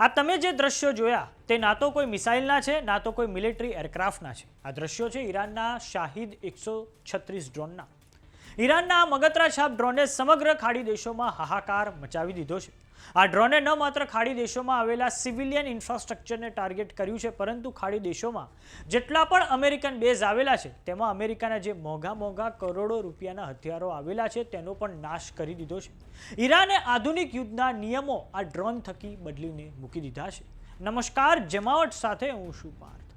આ તમે જે દ્રશ્યો જોયા તે ના તો કોઈ મિસાઇલના છે ના તો કોઈ મિલિટરી એરક્રાફ્ટના છે. આ દ્રશ્યો છે ઈરાનના શાહિદ 136 ડ્રોનના. ઈરાનના આ મગતરા છાપ ડ્રોને સમગ્ર ખાડી દેશોમાં હાહાકાર મચાવી દીધો છે. આ ડ્રોને ન માત્ર ખાડી દેશોમાં આવેલા સિવિલિયન ઇન્ફ્રાસ્ટ્રક્ચરને ટાર્ગેટ કર્યું છે, પરંતુ ખાડી દેશોમાં જેટલા પણ અમેરિકન બેઝ આવેલા છે તેમાં અમેરિકાના જે મોંઘા કરોડો રૂપિયાના હથિયારો આવેલા છે તેનો પણ નાશ કરી દીધો છે. ઈરાને આધુનિક યુદ્ધના નિયમો આ ડ્રોન થકી બદલીને મૂકી દીધા છે. નમસ્કાર, જમાવટ સાથે હું છું પાર્થ.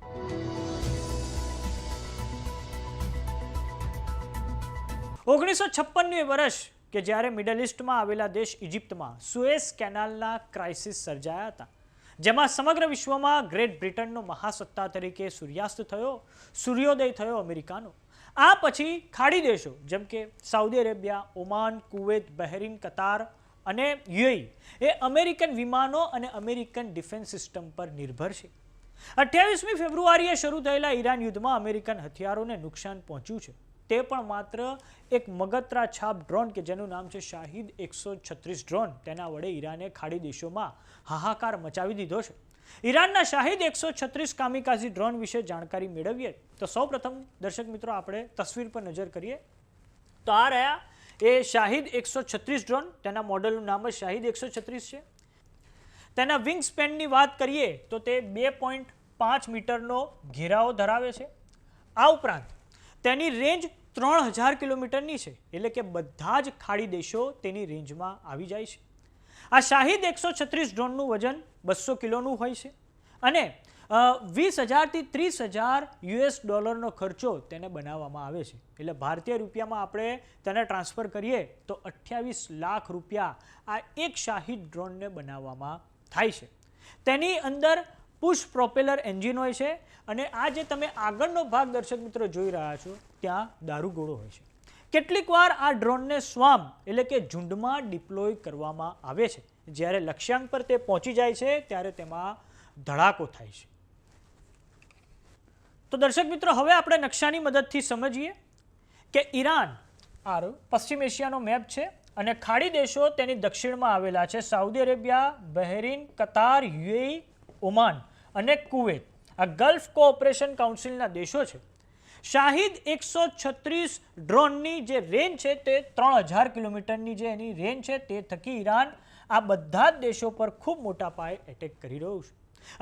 1956નું વર્ષ કે જ્યારે મિડલ ઇસ્ટમાં આવેલા દેશ ઇજિપ્તમાં સુએઝ કેનાલના ક્રાઇસિસ સર્જાયા હતા, જેમાં સમગ્ર વિશ્વમાં ગ્રેટ બ્રિટનનો મહાસત્તા તરીકે સૂર્યોદય થયો અમેરિકાનો. આ પછી ખાડી દેશો જેમ કે Saudi Arabia, Oman, Kuwait, Bahrain, Qatar અને યુએઈ એ અમેરિકન વિમાનો અને અમેરિકન ડિફેન્સ સિસ્ટમ પર નિર્ભર છે. 28મી ફેબ્રુઆરીએ શરૂ થયેલા ઈરાન યુદ્ધમાં અમેરિકન હથિયારોને નુકસાન પહોંચ્યું છે. તે પણ માત્ર એક મગતરા છાપ ડ્રોન કે જેનું નામ છે શાહિદ 136 ડ્રોન, તેના વડે ઈરાને ખાડી દેશોમાં હાહાકાર મચાવી દીધો છે. ઈરાનના શાહિદ 136 કામિકાઝી ડ્રોન વિશે જાણકારી મેળવીએ તો સૌપ્રથમ દર્શક મિત્રો આપણે તસવીર પર નજર કરીએ તો આ રહ્યા એ શાહિદ 136 ડ્રોન. તેના મોડલનું નામ જ શાહિદ 136 છે. તેના વિંગ સ્પેનની વાત કરીએ તો તે 2.5 મીટરનો ઘેરાવો ધરાવે છે. આ ઉપરાંત તેની રેન્જ 3000 કિલોમીટરની છે, એટલે કે બધા જ ખાડી દેશો તેની રેન્જમાં આવી જાય છે. આ શાહિદ 136 ડ્રોનનું વજન 200 કિલોનું હોય છે અને 20,000 થી 30,000 US ડોલરનો ખર્ચો તેને બનાવવામાં આવે છે. એટલે ભારતીય રૂપિયામાં આપણે તેને ટ્રાન્સફર કરીએ તો 28 લાખ રૂપિયા આ એક શાહિદ ડ્રોનને બનાવવામાં થાય છે. તેની અંદર પુશ પ્રોપેલર એન્જિન હોય છે અને આ જે તમે આગળનો ભાગ દર્શક મિત્રો જોઈ રહ્યા છો ત્યાં દારૂગોળો હોય છે. કેટલીક વાર આ ડ્રોનને સ્વામ એટલે કે ઝુંડમાં ડિપ્લોય કરવામાં આવે છે. જ્યારે લક્ષ્યાંક પર તે પહોંચી જાય છે ત્યારે તેમાં ધડાકો થાય છે. તો દર્શક મિત્રો હવે આપણે નકશાની મદદથી સમજીએ કે ઈરાન આ પશ્ચિમ એશિયાનો મેપ છે અને ખાડી દેશો તેની દક્ષિણમાં આવેલા છે. સાઉદી અરેબિયા, બહેરીન, કતાર, યુએઈ, ઓમાન અને કુવૈત આ ગલ્ફ કોઓપરેશન કાઉન્સિલના દેશો છે. શાહિદ 136 ડ્રોનની જે રેન્જ છે તે 3000 કિલોમીટરની જે એની રેન્જ છે તે થકી ઈરાન આ બધા જ દેશો પર ખૂબ મોટા પાયે એટેક કરી રહ્યું છે.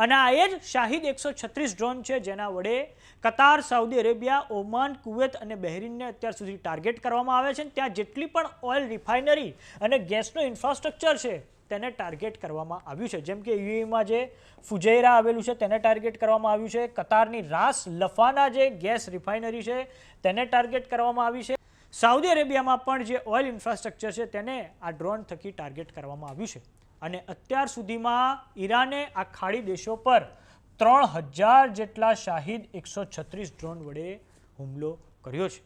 અને આ એ જ શાહિદ 136 ડ્રોન છે જેના વડે કતાર, સાઉદી અરેબિયા, ઓમાન, કુવૈત અને બહેરીનને અત્યાર સુધી ટાર્ગેટ કરવામાં આવે છે. ત્યાં જેટલી પણ ઓઇલ રિફાઇનરી અને ગેસનું ઇન્ફ્રાસ્ટ્રક્ચર છે તેને ટાર્ગેટ કરવામાં આવ્યું છે. જેમ કે યુએઈમાં જે ફુજૈરા આવેલું છે તેને ટાર્ગેટ કરવામાં આવ્યું છે. કતારની રાસ લફાના જે ગેસ રિફાઇનરી છે તેને ટાર્ગેટ કરવામાં આવી છે. સાઉદી અરેબિયામાં પણ જે ઓઇલ ઇન્ફ્રાસ્ટ્રક્ચર છે તેને આ ડ્રોન થકી ટાર્ગેટ કરવામાં આવ્યું છે. અને અત્યાર સુધીમાં ઈરાને આ ખાડી દેશો પર 3000 જેટલા શાહિદ 136 ડ્રોન વડે હુમલો કર્યો છે.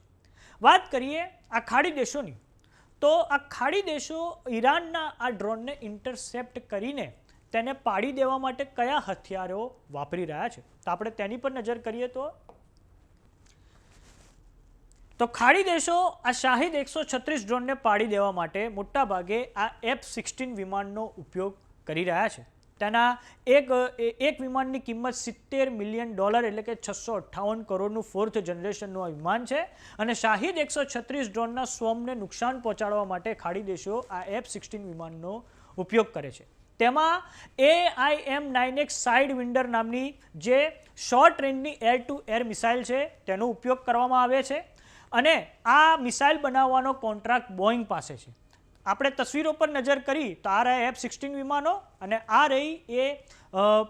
વાત કરીએ આ ખાડી દેશોની તો આ ખાડી દેશો ઈરાનના આ ડ્રોનને ઇન્ટરસેપ્ટ કરીને તેને પાડી દેવા માટે કયા હથિયારો વાપરી રહ્યા છે તો આપણે તેની પર નજર કરીએ તો ખાડી દેશો આ શાહિદ 136 ડ્રોનને પાડી દેવા માટે મોટા ભાગે આ F-16 વિમાનનો ઉપયોગ કરી રહ્યા છે. તેના એક વિમાનની કિંમત $70 મિલિયન એટલે કે 658 કરોડનું 4th જનરેશનનું આ વિમાન છે. અને શાહિદ 136 ડ્રોનના સ્વોર્મને નુકસાન પહોંચાડવા માટે ખાડી દેશો આ F-16 વિમાનનો ઉપયોગ કરે છે. તેમાં AIM-9X સાઇડ વિન્ડર નામની જે શોર્ટ રેન્જની એર ટુ એર મિસાઇલ છે તેનો ઉપયોગ કરવામાં આવે છે અને આ મિસાઇલ બનાવવાનો કોન્ટ્રાક્ટ બોઈંગ પાસે છે. આપણે તસવીરો પર નજર કરી તો આ રહ્યા F-16 વિમાનો અને આ રહી એ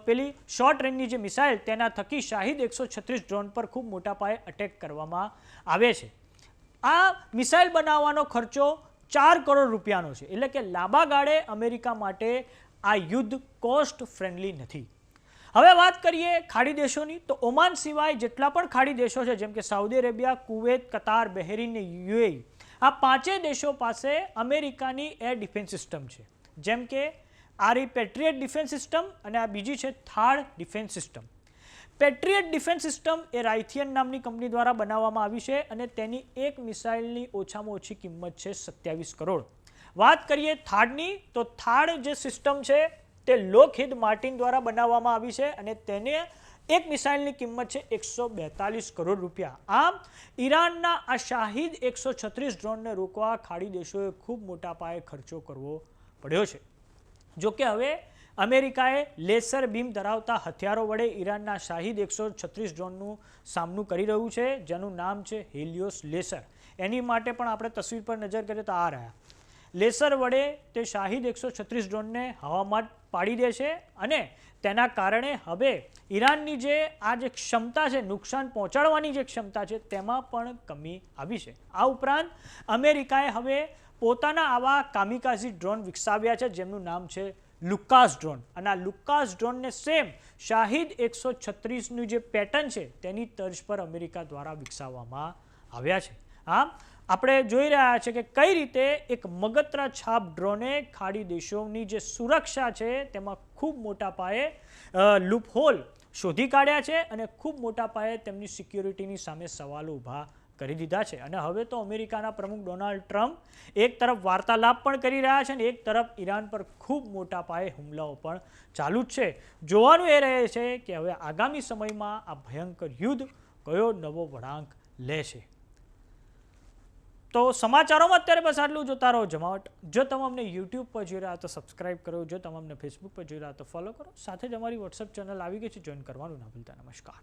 પેલી શોર્ટ રેન્જની જે મિસાઇલ તેના થકી શાહિદ 136 ડ્રોન પર ખૂબ મોટા પાયે અટેક કરવામાં આવે છે. આ મિસાઇલ બનાવવાનો ખર્ચો 4 કરોડ રૂપિયાનો છે, એટલે કે લાંબા ગાળે અમેરિકા માટે આ યુદ્ધ કોસ્ટ ફ્રેન્ડલી નથી. હવે વાત કરીએ ખાડી દેશોની તો ઓમાન સિવાય જેટલા પણ ખાડી દેશો છે જેમ કે સાઉદી અરેબિયા, કુવૈત, કતાર, બહેરીન અને યુએઈ આ પાંચેય દેશો પાસે અમેરિકાની એર ડિફેન્સ સિસ્ટમ છે. જેમ કે આ રહી પેટ્રિયટ ડિફેન્સ સિસ્ટમ અને આ બીજી છે થાડ ડિફેન્સ સિસ્ટમ. પેટ્રિયટ ડિફેન્સ સિસ્ટમ એ રાયથિયન નામની કંપની દ્વારા બનાવવામાં આવી છે અને તેની એક મિસાઇલની ઓછામાં ઓછી કિંમત છે 27 કરોડ. વાત કરીએ થાડની તો થાડ જે સિસ્ટમ છે તે લોકહિદ માર્ટિન દ્વારા બનાવવામાં આવી છે અને તેને એક મિસાઇલની કિંમત છે 142 કરોડ રૂપિયા। આમ ઈરાનના આ શાહિદ 136 ડ્રોનને રોકવા ખાડી દેશોએ ખૂબ મોટા પાયે ખર્ચો કરવો પડ્યો છે। જોકે હવે અમેરિકાએ લેસર બીમ ધરાવતા હથિયારો વડે ઈરાનના શાહિદ 136 ડ્રોનનું સામનું કરી રહ્યું છે, જેનું નામ છે હેલિયોસ લેસર। એની માટે પણ આપણે તસવીર પર નજર કરીએ તો આ રહ્યા લેસર વડે તે શાહિદ 136 ડ્રોનને હવામાં પાડી દે છે અને તેના કારણે હવે ઈરાનની જે આ જે ક્ષમતા છે, નુકસાન પહોંચાડવાની જે ક્ષમતા છે, તેમાં પણ કમી આવી છે। આ ઉપરાંત અમેરિકાએ હવે પોતાના આવા કામિકાઝી ડ્રોન વિકસાવ્યા છે, જેમનું નામ છે લુકાસ ડ્રોન અને આ લુકાસ ડ્રોનને સેમ શાહિદ 136નું જે પેટર્ન છે તેની તર્જ પર અમેરિકા દ્વારા વિકસાવવામાં આવ્યા છે। આમ આપણે જોઈ રહ્યા છે કે કઈ રીતે એક મગતરા છાપ ડ્રોને ખાડી દેશોની જે સુરક્ષા છે તેમાં ખૂબ મોટા પાયે લૂપહોલ શોધી કાઢ્યા છે અને ખૂબ મોટા પાયે તેમની સિક્યોરિટીની સામે સવાલો ઊભા કરી દીધા છે। અને હવે તો અમેરિકાના પ્રમુખ ડોનાલ્ડ ટ્રમ્પ એક તરફ વાર્તાલાપ પણ કરી રહ્યા છે અને એક તરફ ઈરાન પર ખૂબ મોટા પાયે હુમલાઓ પણ ચાલુ જ છે। જોવાનું એ રહે છે કે હવે આગામી સમયમાં આ ભયંકર યુદ્ધ કયો નવો વળાંક લે છે। તો સમાચારોમાં અત્યારે બસ આટલું। જોતા રહો જમાવટ। જો તમે અમને યુટ્યુબ પર જોઈ રહ્યા તો સબસ્ક્રાઇબ કરો, જો તમે અમને ફેસબુક પર જોઈ રહ્યા તો ફોલો કરો, સાથે જ અમારી વોટ્સએપ ચેનલ આવી ગઈ છે, જોઈન કરવાનું ના ભૂલતા। નમસ્કાર।